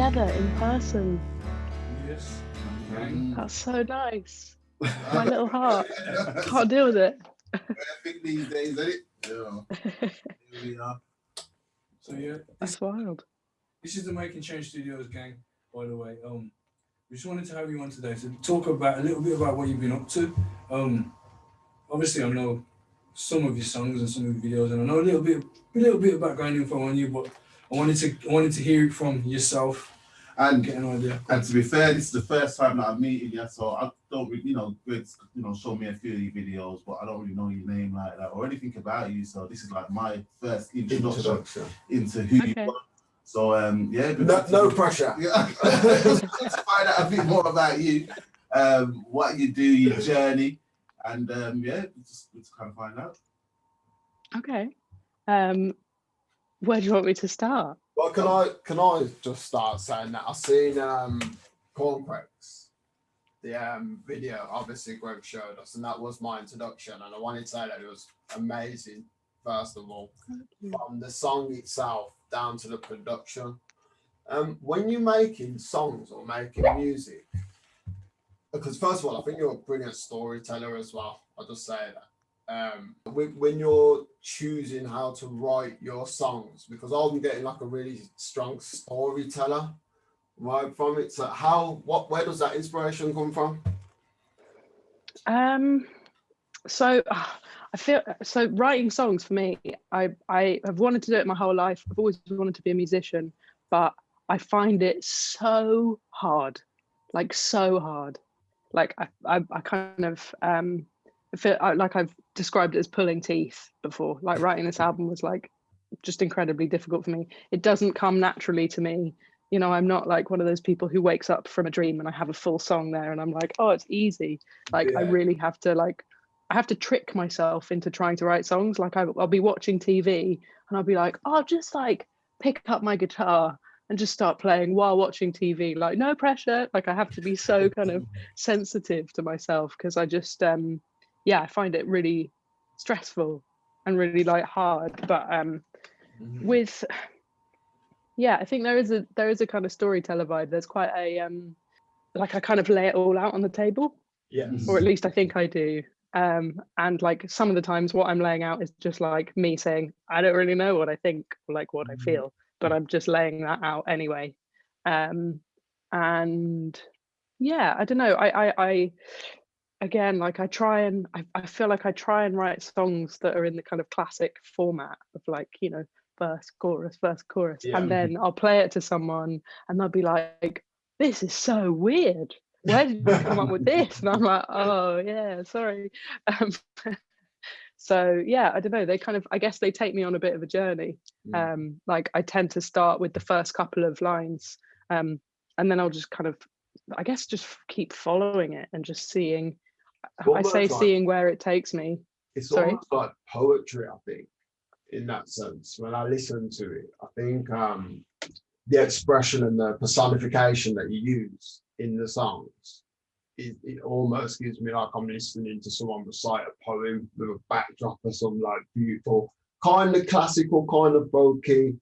together in person. Yes. That's so nice. My little heart can't deal with it. I think these days, isn't it? Yeah. Here we are. So yeah, That's wild. this is the Making Change Studios gang, by the way. We just wanted to have you on today to talk about a little bit about what you've been up to. Obviously I know some of your songs and some of your videos, and I know a little bit of background info on you, but I wanted to hear it from yourself and get an idea. And to be fair, this is the first time that I'm meeting you, so I don't really, Greg's, show me a few of your videos, but I don't really know your name like that or anything about you. So this is like my first introduction into who you are. So yeah, no pressure. Yeah, let's find out a bit more about you, what you do, your journey, and yeah, just kind of find out. Okay. Where do you want me to start? Well, can I just start saying that I've seen Corncrakes, the video obviously Greg showed us, and that was my introduction, and I wanted to say that it was amazing, first of all, from the song itself down to the production. When you're making songs or making music, because first of all, I think you're a brilliant storyteller as well, I'll just say that. When you're choosing how to write your songs, because I'm getting like a really strong storyteller right from it. So where does that inspiration come from? So I feel so writing songs for me, I have wanted to do it my whole life. I've always wanted to be a musician, but I find it so hard, like so hard. Like I kind of I feel like I've described it as pulling teeth before. Like writing this album was like just incredibly difficult for me. It doesn't come naturally to me. I'm not like one of those people who wakes up from a dream and I have a full song there and I'm like, oh, it's easy. Like I really have to I have to trick myself into trying to write songs. Like I'll be watching TV and I'll be like, oh, I'll just like pick up my guitar and just start playing while watching TV. Like no pressure. Like I have to be so kind of sensitive to myself because I just I find it really stressful and really like hard. But with I think there is a kind of storyteller vibe. There's quite a like I kind of lay it all out on the table. Yes. Or at least I think I do. And like some of the times what I'm laying out is just like me saying, I don't really know what I think or like what I feel, but I'm just laying that out anyway. And yeah, I don't know. I again, like I feel like I try and write songs that are in the kind of classic format of like, verse, chorus, and then I'll play it to someone and they'll be like, this is so weird. Where did you come up with this? And I'm like, oh yeah, sorry. So yeah, I don't know. They kind of, I guess they take me on a bit of a journey. Like I tend to start with the first couple of lines, and then I'll just kind of, I guess, just keep following it and just seeing. Seeing where it takes me. It's almost like poetry, I think, in that sense. When I listen to it, I think the expression and the personification that you use in the songs, it almost gives me like I'm listening to someone recite a poem with a backdrop of some like beautiful, kind of classical, kind of folky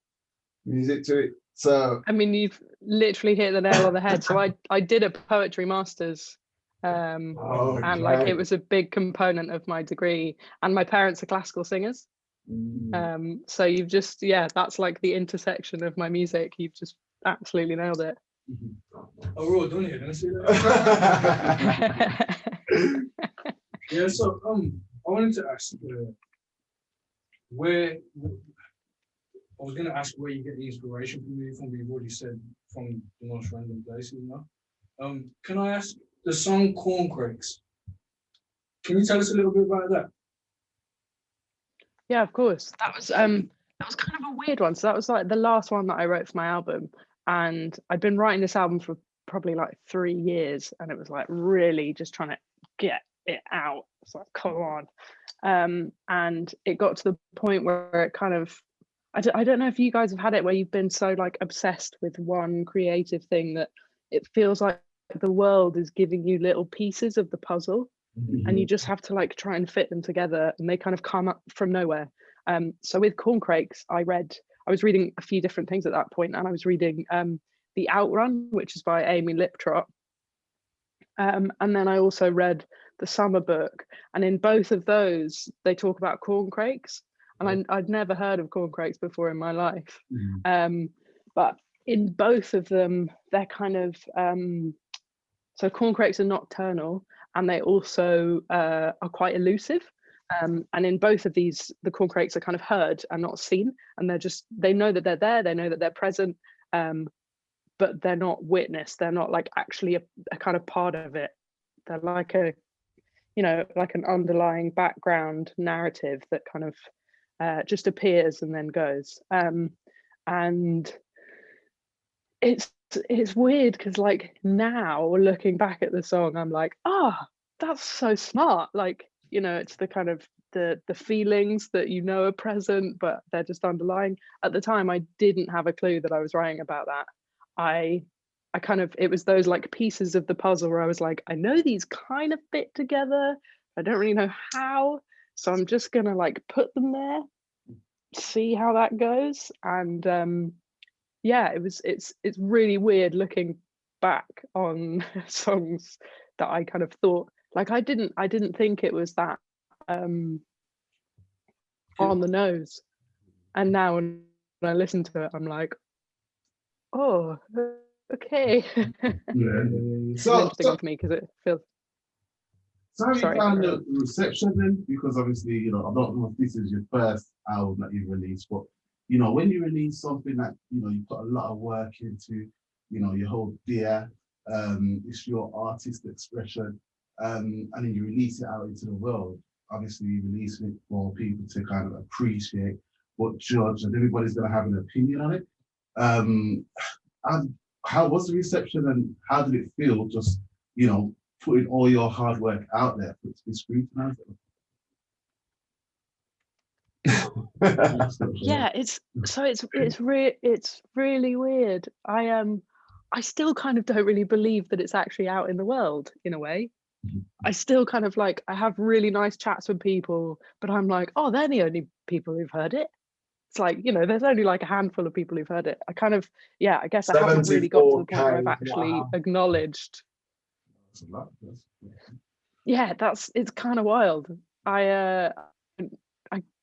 music to it. So I mean, you've literally hit the nail on the head. So I did a poetry master's. And like it was a big component of my degree, and my parents are classical singers. So you've just that's like the intersection of my music. You've just absolutely nailed it. Oh, we're all done here. Didn't I see that? Yeah. So I wanted to ask where. I was going to ask where you get the inspiration from. You've already said from the most random places, Can I ask the song Corncrakes? Can you tell us a little bit about that? Yeah, of course. That was kind of a weird one. So that was like the last one that I wrote for my album, and I'd been writing this album for probably like 3 years, and it was like really just trying to get it out. It's like, come on. And it got to the point where it kind of, I don't know if you guys have had it where you've been so like obsessed with one creative thing that it feels like the world is giving you little pieces of the puzzle, and you just have to like try and fit them together, and they kind of come up from nowhere. So with Corncrakes, I was reading a few different things at that point, and I was reading The Outrun, which is by Amy Liptrot. And then I also read the Summer book, and in both of those they talk about corncrakes, and I'd never heard of corncrakes before in my life. But in both of them, they're kind of so corncrakes are nocturnal, and they also are quite elusive. And in both of these, the corncrakes are kind of heard and not seen, and they know that they're there, they know that they're present, but they're not witnessed. They're not like actually a kind of part of it. They're like like an underlying background narrative that kind of just appears and then goes. And it's weird because like now looking back at the song, I'm like, that's so smart. Like, it's the kind of the feelings that are present, but they're just underlying. At the time, I didn't have a clue that I was writing about that. I kind of, it was those like pieces of the puzzle where I was like, I know these kind of fit together. I don't really know how, so I'm just gonna like put them there, see how that goes. And it's really weird looking back on songs that I kind of thought like I didn't think it was that on the nose, and now when I listen to it, I'm like, oh, okay. It's an interesting one for me because it feels. So have you Sorry. found the reception then? Because obviously, I don't know if this is your first album that you've released, but when you release something that you put a lot of work into, your whole dear, it's your artist expression, and then you release it out into the world. Obviously, you release it for people to kind of appreciate, but judge, and everybody's going to have an opinion on it. How was the reception, and how did it feel? Just putting all your hard work out there for it to be scrutinized. Yeah, it's really weird. I still kind of don't really believe that it's actually out in the world in a way. I still kind of like, I have really nice chats with people, but I'm like, oh, they're the only people who've heard it. It's like, there's only like a handful of people who've heard it. I kind of, I guess I haven't really got to the point where I've actually acknowledged. Yeah, it's kind of wild.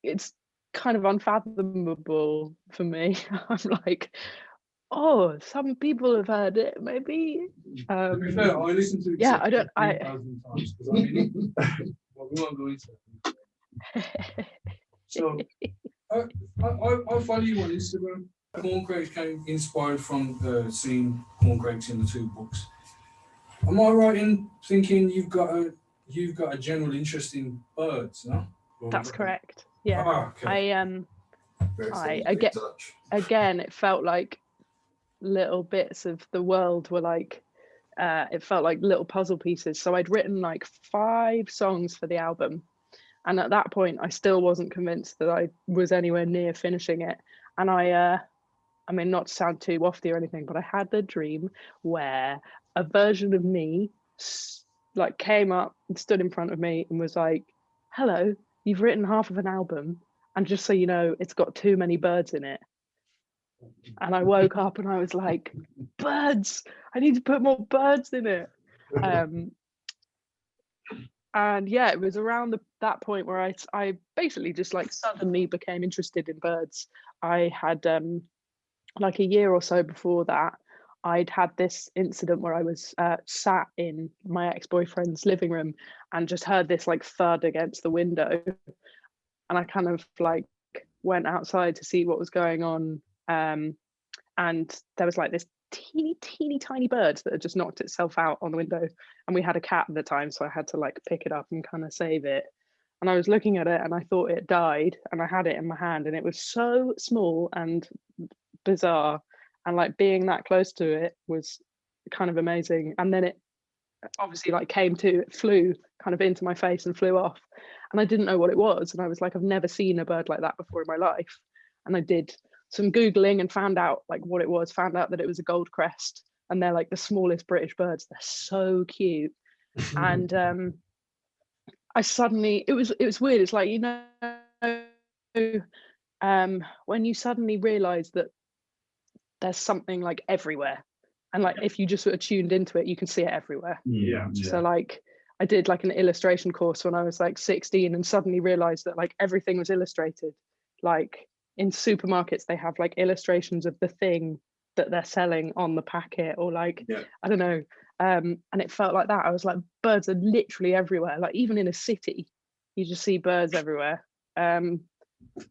It's kind of unfathomable for me. I'm like, oh, some people have heard it, maybe. To be fair, I listened to it 3,000 times because I mean, well, we won't go into it. So I follow you on Instagram. Corncrakes came inspired from seeing Corncrakes in the two books. Am I right in thinking you've got a general interest in birds, no? That's correct. Yeah. Okay. Again, it felt like little bits of the world were like, it felt like little puzzle pieces. So I'd written like 5 songs for the album, and at that point I still wasn't convinced that I was anywhere near finishing it. And I mean, not to sound too wafty or anything, but I had the dream where a version of me like came up and stood in front of me and was like, hello, you've written half of an album, and just so you know, it's got too many birds in it. And I woke up and I was like, birds, I need to put more birds in it. And yeah, it was around that point where I basically just like suddenly became interested in birds. I had like a year or so before that, I'd had this incident where I was sat in my ex-boyfriend's living room and just heard this like thud against the window. And I kind of like went outside to see what was going on. And there was like this teeny tiny bird that had just knocked itself out on the window. And we had a cat at the time, so I had to like pick it up and kind of save it. And I was looking at it and I thought it died, and I had it in my hand, and it was so small and bizarre, and like being that close to it was kind of amazing. And then it obviously like flew kind of into my face and flew off, and I didn't know what it was, and I was like, I've never seen a bird like that before in my life. And I did some Googling and found out like what it was, found out that it was a goldcrest, and they're like the smallest British birds. They're so cute. And I suddenly, it was weird. It's like, when you suddenly realize that there's something like everywhere, and like if you just sort of tuned into it, you can see it everywhere. Yeah. So like I did like an illustration course when I was like 16 and suddenly realized that like everything was illustrated. Like in supermarkets, they have like illustrations of the thing that they're selling on the packet, or like, I don't know. And it felt like that. I was like, birds are literally everywhere. Like even in a city, you just see birds everywhere. And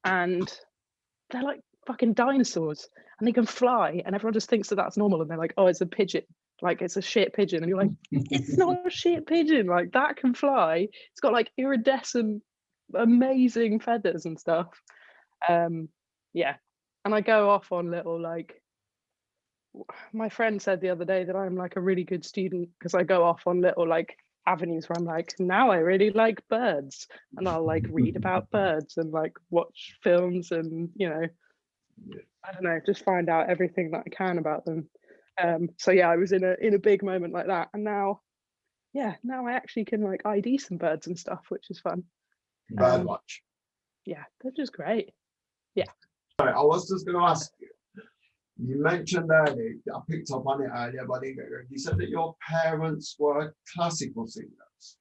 they're like fucking dinosaurs and they can fly, and everyone just thinks that that's normal. And they're like, oh, it's a pigeon. Like it's a shit pigeon. And you're like, it's not a shit pigeon. Like that can fly. It's got like iridescent, amazing feathers and stuff. Yeah. And I go off on little like, my friend said the other day that I'm like a really good student because I go off on little like avenues where I'm like, now I really like birds, and I'll like read about birds and like watch films and, you know, I don't know, just find out everything that I can about them. So yeah, I was in a big moment like that, and now I actually can like ID some birds and stuff, which is fun. Bird watch. Yeah, they're just great. Yeah. Sorry, I was just going to ask you. You mentioned earlier, I picked up on it earlier, but I didn't get it. You said that your parents were classical singers.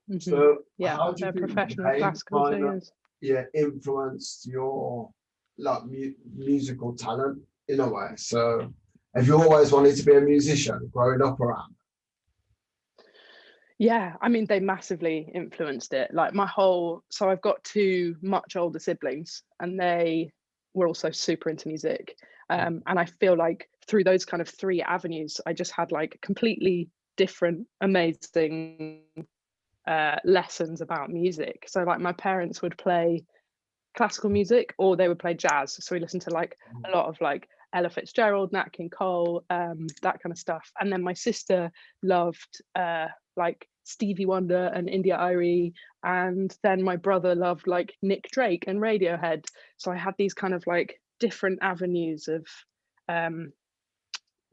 Mm-hmm. So yeah, how do you they're think professional classical singers. Yeah, influenced your like musical talent in a way? So have you always wanted to be a musician growing up around? Yeah, I mean, they massively influenced it. Like so I've got two much older siblings, and they were also super into music. And I feel like through those kind of three avenues, I just had like completely different, amazing lessons about music. So like my parents would play classical music or they would play jazz. So we listened to like a lot of like Ella Fitzgerald, Nat King Cole, that kind of stuff. And then my sister loved like Stevie Wonder and India Arie, and then my brother loved like Nick Drake and Radiohead. So I had these kind of like different avenues of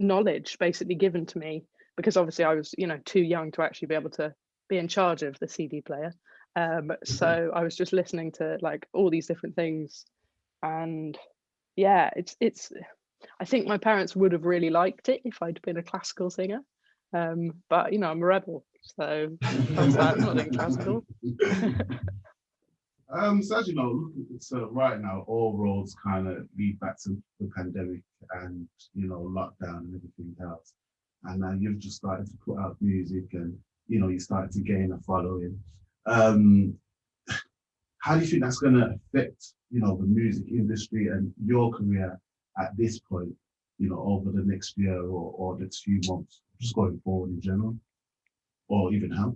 knowledge basically given to me, because obviously I was, you know, too young to actually be able to be in charge of the CD player. So I was just listening to like all these different things, and yeah, it's I think my parents would have really liked it if I'd been a classical singer, but you know, I'm a rebel, so I was like, I'm not doing classical. So as you know, so right now all roads kind of lead back to the pandemic and, you know, lockdown and everything else. And now you've just started to put out music and, you know, you started to gain a following. How do you think that's going to affect, you know, the music industry and your career at this point, you know, over the next year or next few months, just going forward in general, or even how?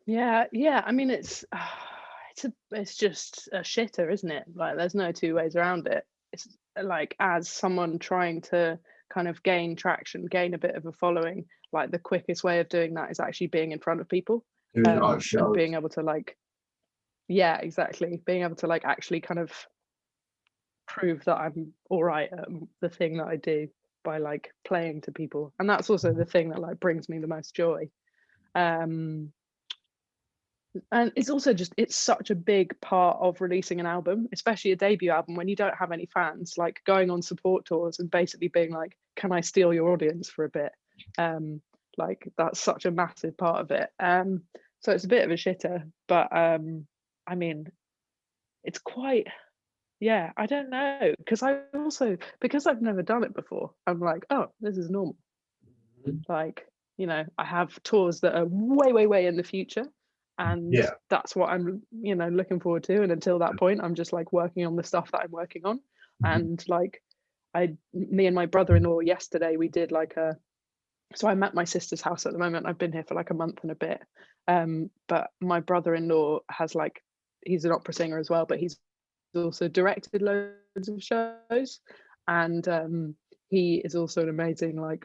Yeah, I mean, it's just a shitter, isn't it? Like there's no two ways around it. It's like, as someone trying to kind of gain traction, gain a bit of a following, like the quickest way of doing that is actually being in front of people, and being able to like, yeah, exactly, being able to like actually kind of prove that I'm all right at the thing that I do by like playing to people. And that's also the thing that like brings me the most joy. And it's also just, it's such a big part of releasing an album, especially a debut album, when you don't have any fans, like going on support tours and basically being like, can I steal your audience for a bit? Like that's such a massive part of it. So it's a bit of a shitter, but I mean, it's quite, yeah, I don't know, because I've never done it before, I'm like, oh, this is normal. Like, you know, I have tours that are way in the future, and that's what I'm, you know, looking forward to. And until that point, I'm just like working on the stuff that I'm working on. And like me and my brother-in-law yesterday, we did like so I'm at my sister's house at the moment. I've been here for like a month and a bit. But my brother-in-law has like, he's an opera singer as well, but he's also directed loads of shows, and he is also an amazing like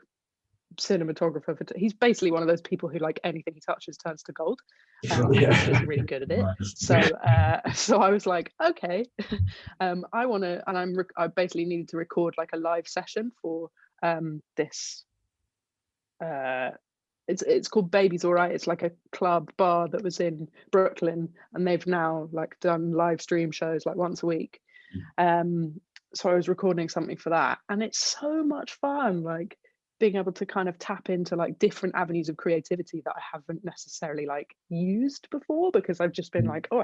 cinematographer. He's basically one of those people who like anything he touches turns to gold. He's just really good at it. So I was like, okay, I want to, and I basically needed to record like a live session for this. It's called Baby's All Right. It's like a club bar that was in Brooklyn, and they've now like done live stream shows like once a week. so I was recording something for that, and it's so much fun, like being able to kind of tap into like different avenues of creativity that I haven't necessarily like used before, because I've just been like, oh,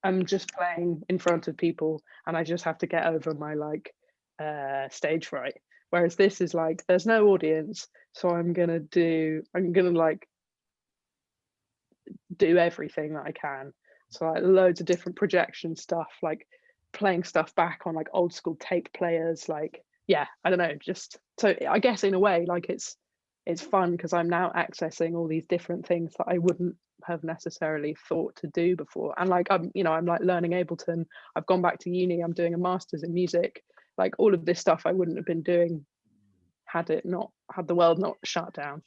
I'm just playing in front of people and I just have to get over my like stage fright. Whereas this is like, there's no audience, so I'm gonna like do everything that I can. So like loads of different projection stuff, like playing stuff back on like old school tape players, like, yeah, I don't know, just, so I guess in a way like it's fun because I'm now accessing all these different things that I wouldn't have necessarily thought to do before. And like I'm like learning Ableton, I've gone back to uni, I'm doing a master's in music, like all of this stuff I wouldn't have been doing had the world not shut down.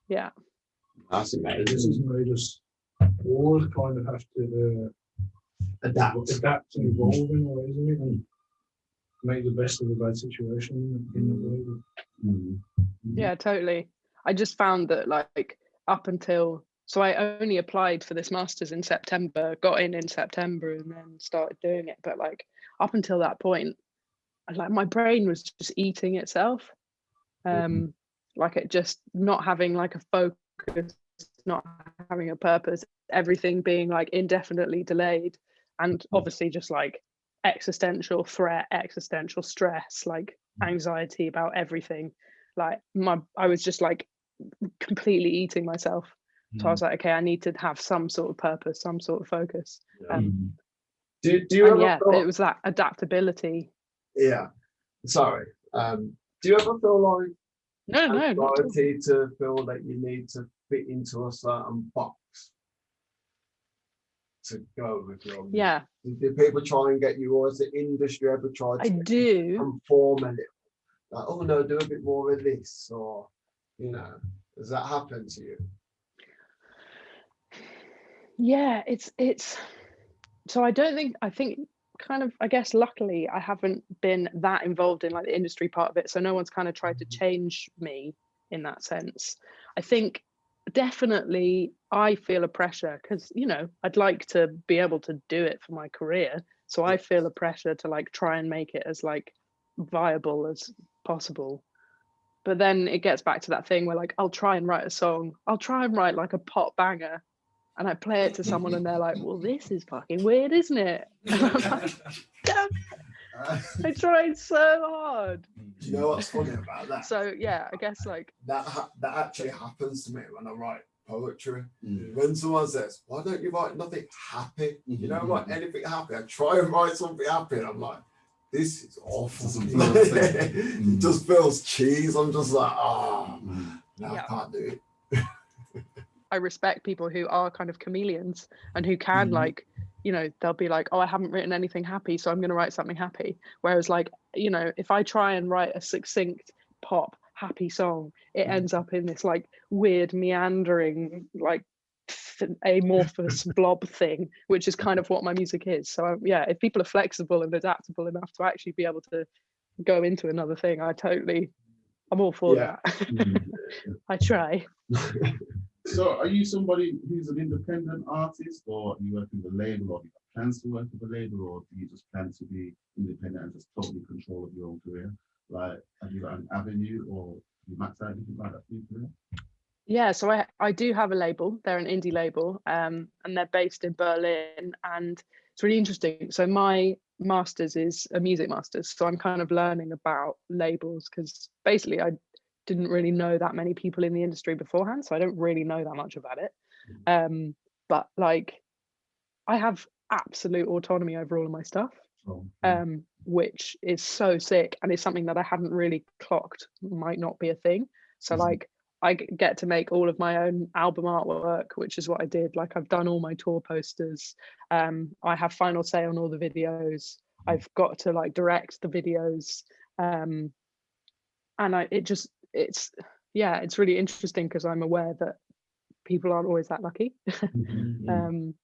Yeah, that's amazing. This is made us all kind of have to adapt and evolve in a way, isn't it? And make the best of a bad situation in a way. Yeah, totally. I just found that like up until, so I only applied for this master's in September, got in September, and then started doing it. But like up until that point, like my brain was just eating itself. Like it just not having like a focus, not having a purpose, everything being like indefinitely delayed, and obviously just like existential threat, existential stress, like anxiety about everything. Like I was just like completely eating myself. So I was like, okay, I need to have some sort of purpose, some sort of focus. Do you ever yeah, it was that adaptability. Yeah, sorry. Do you ever feel like no anxiety to feel that you need to fit into a certain box to go with your music? Yeah. Do people try and get you, or has the industry ever tried to conform a little? Like, oh no, do a bit more of this, or does that happen to you? Yeah, it's so I think kind of, I guess luckily I haven't been that involved in like the industry part of it, so no one's kind of tried to change me in that sense. I think definitely I feel a pressure because I'd like to be able to do it for my career, so I feel a pressure to like try and make it as like viable as possible. But then it gets back to that thing where like I'll try and write a song, I'll try and write like a pop banger, and I play it to someone and they're like, well, this is fucking weird, isn't it? And I'm like, damn it, I tried so hard. Do you know what's funny about that? So yeah, I guess like that actually happens to me when I write poetry. When someone says, why don't you write nothing happy? You don't write anything happy. I try and write something happy and I'm like, this is awful. It just feels cheese. I'm just like, I can't do it. I respect people who are kind of chameleons and who can like, they'll be like, oh, I haven't written anything happy, so I'm going to write something happy. Whereas like, if I try and write a succinct pop happy song, it ends up in this like weird meandering, like amorphous blob thing, which is kind of what my music is. So yeah, if people are flexible and adaptable enough to actually be able to go into another thing, I'm all for that. I try. So are you somebody who's an independent artist, or you work with a label, or do you have plans to work with a label, or do you just plan to be independent and just totally control of your own career? Like, have you got an avenue, or you max out anything like that for your career? Yeah, so I do have a label. They're an indie label, and they're based in Berlin, and it's really interesting. So my master's is a music master's, so I'm kind of learning about labels because basically I didn't really know that many people in the industry beforehand, so I don't really know that much about it. But like I have absolute autonomy over all of my stuff, which is so sick, and it's something that I hadn't really clocked might not be a thing. So like I get to make all of my own album artwork, which is what I did. Like I've done all my tour posters. I have final say on all the videos. I've got to like direct the videos. And it's really interesting because I'm aware that people aren't always that lucky. And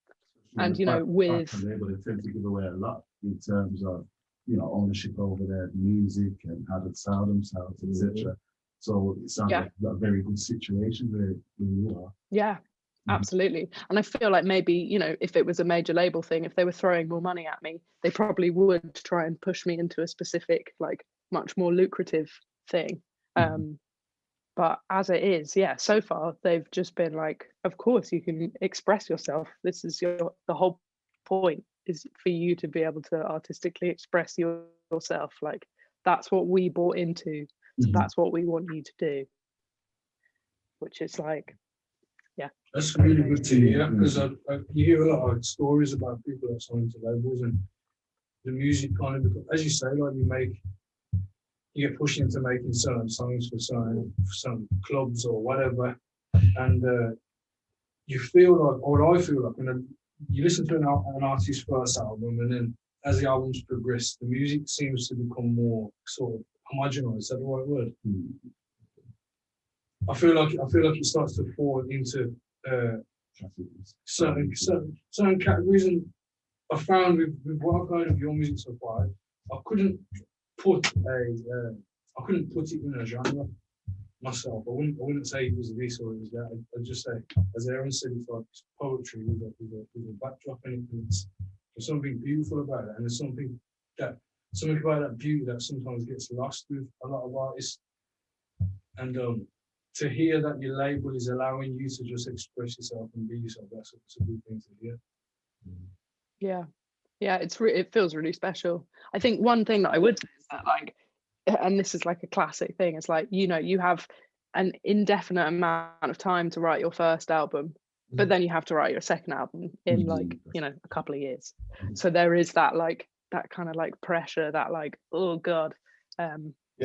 with they tend to give away a lot in terms of ownership over their music and how to sell themselves, etc. So it sounds like a very good situation where you are. Yeah, Absolutely. And I feel like maybe, you know, if it was a major label thing, if they were throwing more money at me, they probably would try and push me into a specific, like much more lucrative thing. But as it is, yeah, so far they've just been like, of course you can express yourself. This is the whole point, is for you to be able to artistically express yourself. Like that's what we bought into. So that's what we want you to do. Which is like, yeah. That's really good to hear, because you hear a lot of stories about people that sign to labels, and the music kind of, as you say, like you get pushed into making certain songs for some clubs or whatever, and you feel like, or I feel like, when you listen to an artist's first album, and then as the albums progress, the music seems to become more sort of homogenized. Is that the right word? I feel like it starts to fall into certain categories, and I found with what I've heard of your music so far, I couldn't put it in a genre myself. I wouldn't say it was this or it was that. I'd just say, as Aaron said, it's like poetry with a backdrop, and there's something beautiful about it, and there's something about that beauty that sometimes gets lost with a lot of artists. And to hear that your label is allowing you to just express yourself and be yourself, that's a good thing to hear. Yeah, it feels really special. I think one thing that I would say is that, like, and this is like a classic thing, it's like, you know, you have an indefinite amount of time to write your first album, but then you have to write your second album in like, you know, a couple of years. So there is that, like, that kind of like pressure, that like, oh god,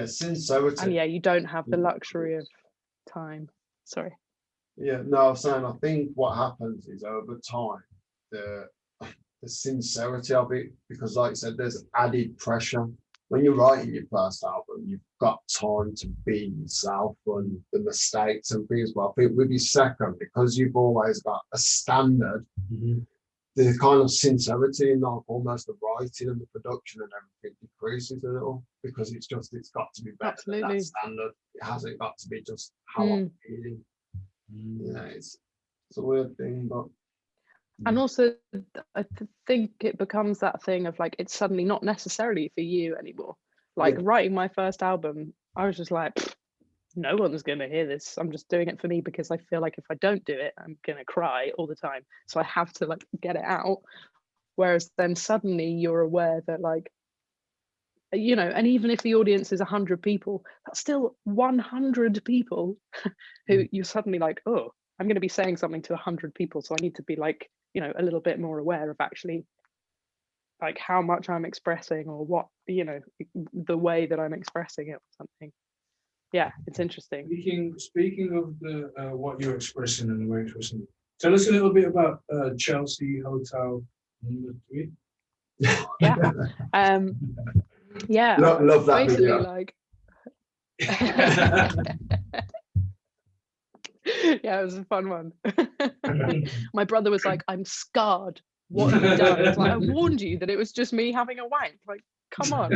sincerity. and yeah, you don't have the luxury of time. Sorry. Yeah, no, I'm saying, I think what happens is over time, the sincerity of it, because like I said, there's added pressure. When you're writing your first album, you've got time to be yourself and the mistakes and things. But I think with your second, because you've always got a standard, the kind of sincerity in like almost the writing and the production and everything decreases a little, because it's got to be better than that standard. It hasn't got to be just how I'm feeling. Yeah, it's a weird thing, but. And also, I think it becomes that thing of like, it's suddenly not necessarily for you anymore. Like writing my first album, I was just like, no one's going to hear this. I'm just doing it for me because I feel like if I don't do it, I'm going to cry all the time. So I have to like get it out. Whereas then suddenly you're aware that, like, you know, and even if the audience is 100 people, that's still 100 people who you're suddenly like, oh, I'm going to be saying something to 100 people. So I need to be like, you know, a little bit more aware of actually like how much I'm expressing, or what, you know, the way that I'm expressing it or something. Yeah, it's interesting. Speaking of the what you're expressing and the way you're expressing it, tell us a little bit about Chelsea Hotel number 3. Yeah. Yeah. Love that basically video. Like yeah, it was a fun one. My brother was like, I'm scarred. What have you done? It's like, I warned you that it was just me having a wank. Like, come on.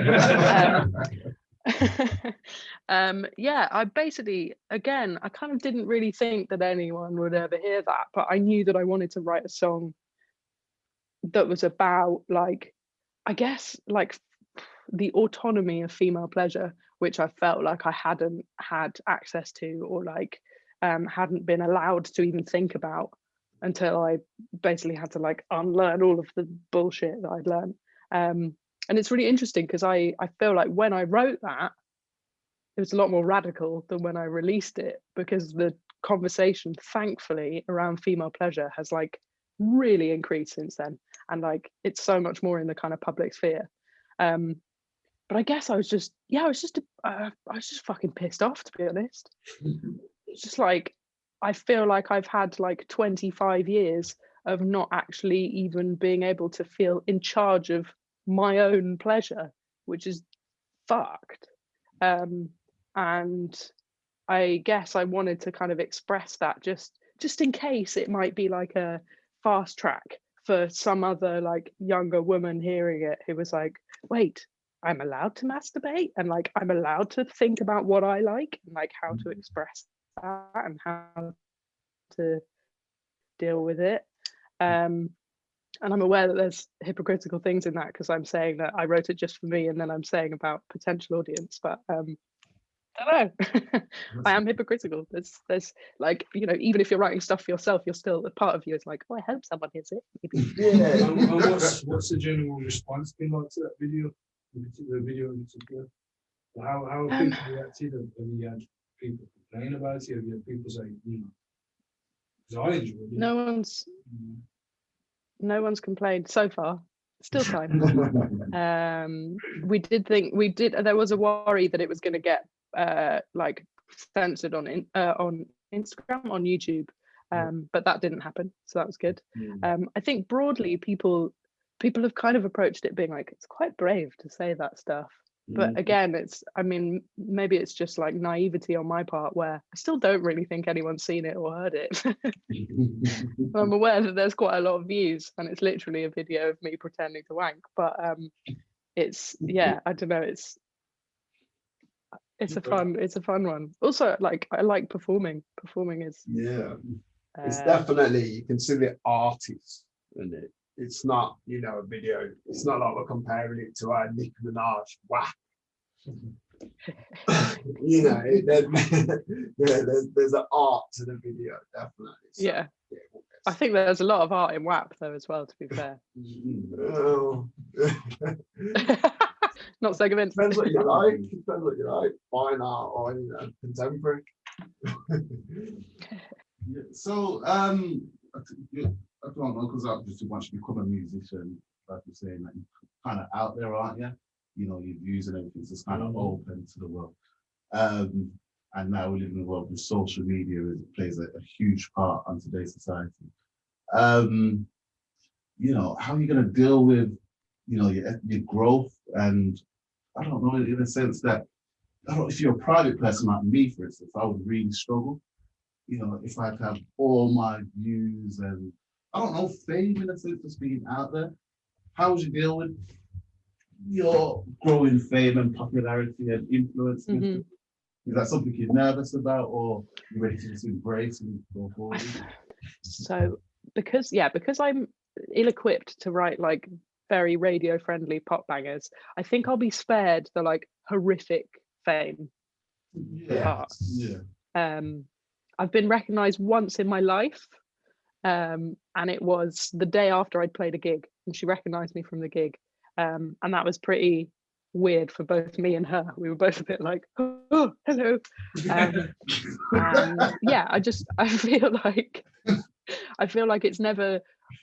Yeah, I basically, again, I kind of didn't really think that anyone would ever hear that, but I knew that I wanted to write a song that was about, like, I guess, like the autonomy of female pleasure, which I felt like I hadn't had access to, or like hadn't been allowed to even think about until I basically had to like unlearn all of the bullshit that I'd learned. And it's really interesting because I feel like when I wrote that, it was a lot more radical than when I released it, because the conversation, thankfully, around female pleasure has like really increased since then, and like it's so much more in the kind of public sphere. But I guess I was just fucking pissed off, to be honest. It's just like, I feel like I've had like 25 years of not actually even being able to feel in charge of my own pleasure, which is fucked. And I guess I wanted to kind of express that just in case it might be like a fast track for some other like younger woman hearing it who was like, wait, I'm allowed to masturbate, and like I'm allowed to think about what I like and like how to express that and how to deal with it. And I'm aware that there's hypocritical things in that, because I'm saying that I wrote it just for me, and then I'm saying about potential audience, but I don't know. I am hypocritical. There's like, you know, even if you're writing stuff for yourself, you're still, a part of you is like, oh, I hope someone hears it. Maybe. Yeah. What's the general response been like to that video? The video in particular? How have people reacted? Have you had people complain about it? Have you had people say, you know, because I enjoyed it. No one's complained so far. Still time. There was a worry that it was going to get like censored on Instagram, on YouTube, but that didn't happen, so that was good. I think broadly people have kind of approached it being like, it's quite brave to say that stuff, but again, I mean, maybe it's just like naivety on my part, where I still don't really think anyone's seen it or heard it. I'm aware that there's quite a lot of views, and it's literally a video of me pretending to wank, but it's, yeah, I don't know, it's a fun one. Also, like, I like performing is, it's definitely, you can see the artist in it. It's not, you know, a video. It's not like we're comparing it to a Nicki Minaj WAP. You know, there's an art to the video, definitely. So, yeah. I think there's a lot of art in WAP though as well, to be fair. Not so convinced. Depends what you like. Depends what you like. Fine art or, you know, contemporary. So I don't know, because I've just once you become a musician, like you're saying, that you're kind of out there, aren't you? You know, your views and everything's just kind of open to the world. And now we live in a world with social media, it plays a huge part on today's society. You know, how are you going to deal with, you know, your growth? And I don't know, in a sense that, I don't know, if you're a private person like me, for instance, I would really struggle. You know, if I had to have all my views and, I don't know, fame in a sense, just being out there. How would you deal with your growing fame and popularity and influence? Is that something you're nervous about, or you're ready to just embrace and go forward? So because I'm ill-equipped to write like very radio-friendly pop bangers, I think I'll be spared the like horrific fame part. I've been recognized once in my life, and it was the day after I'd played a gig, and she recognized me from the gig, and that was pretty weird for both me and her. We were both a bit like, oh, hello. Yeah, I feel like it's never,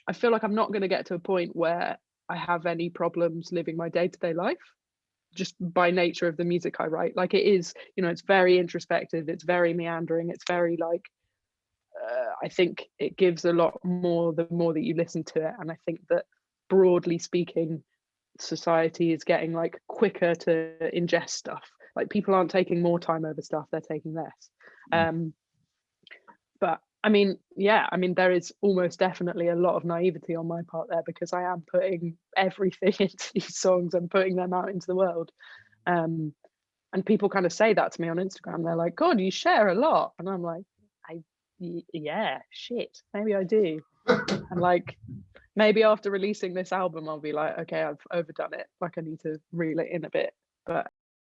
I feel like I'm not going to get to a point where I have any problems living my day-to-day life, just by nature of the music I write. Like, it is, you know, it's very introspective, it's very meandering, it's very like, I think it gives a lot more the more that you listen to it. And I think that broadly speaking, society is getting like quicker to ingest stuff. Like, people aren't taking more time over stuff, they're taking less. But I mean, yeah, I mean, there is almost definitely a lot of naivety on my part there, because I am putting everything into these songs and putting them out into the world. And people kind of say that to me on Instagram. They're like, God, you share a lot. And I'm like, yeah, shit, maybe I do. And like, maybe after releasing this album, I'll be like, okay, I've overdone it. Like, I need to reel it in a bit. But